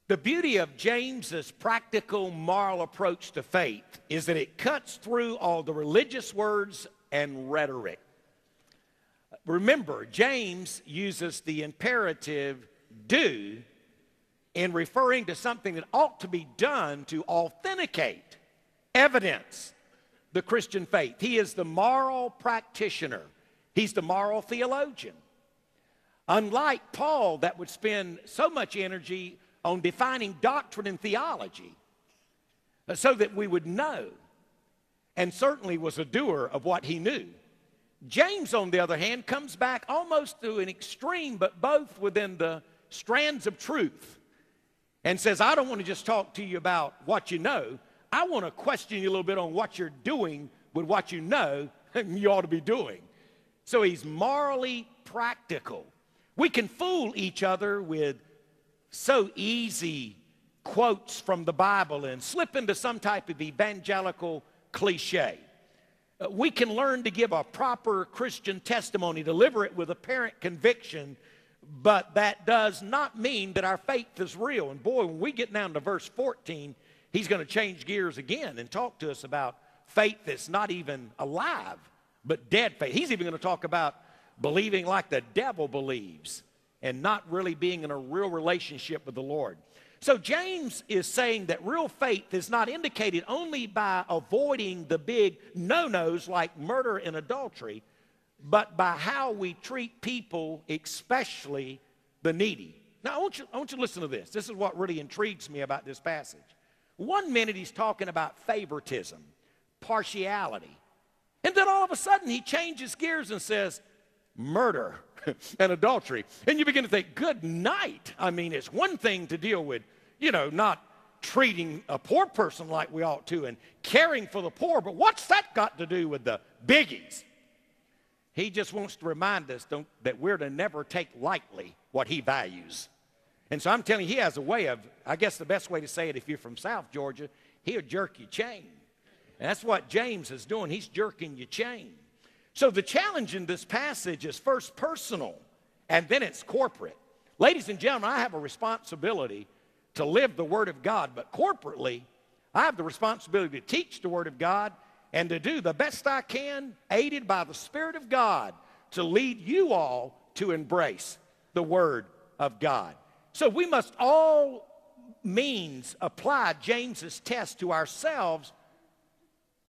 The beauty of James's practical moral approach to faith is that it cuts through all the religious words and rhetoric. Remember, James uses the imperative do in referring to something that ought to be done to authenticate, evidence the Christian faith. He is the moral practitioner. He's the moral theologian. Unlike Paul, that would spend so much energy on defining doctrine and theology so that we would know, and certainly was a doer of what he knew. James, on the other hand, comes back almost to an extreme, but both within the strands of truth, and says, I don't want to just talk to you about what you know. I want to question you a little bit on what you're doing with what you know you ought to be doing. So he's morally practical. We can fool each other with so easy quotes from the Bible and slip into some type of evangelical cliche. We can learn to give a proper Christian testimony, deliver it with apparent conviction, but that does not mean that our faith is real. And boy, when we get down to verse 14, he's going to change gears again and talk to us about faith that's not even alive, but dead faith. He's even going to talk about believing like the devil believes and not really being in a real relationship with the Lord. So James is saying that real faith is not indicated only by avoiding the big no-nos like murder and adultery, but by how we treat people, especially the needy. Now, I want you to listen to this. This is what really intrigues me about this passage. One minute he's talking about favoritism, partiality. And then all of a sudden he changes gears and says, murder and adultery. And you begin to think, good night. I mean, it's one thing to deal with, not treating a poor person like we ought to and caring for the poor, but what's that got to do with the biggies? He just wants to remind us that we're to never take lightly what he values. And so I'm telling you, he has a way of, I guess the best way to say it, if you're from South Georgia, he'll jerk your chain. And that's what James is doing. He's jerking your chain. So the challenge in this passage is first personal, and then it's corporate. Ladies and gentlemen, I have a responsibility to live the Word of God, but corporately, I have the responsibility to teach the Word of God and to do the best I can, aided by the Spirit of God, to lead you all to embrace the Word of God. So we must all means apply James's test to ourselves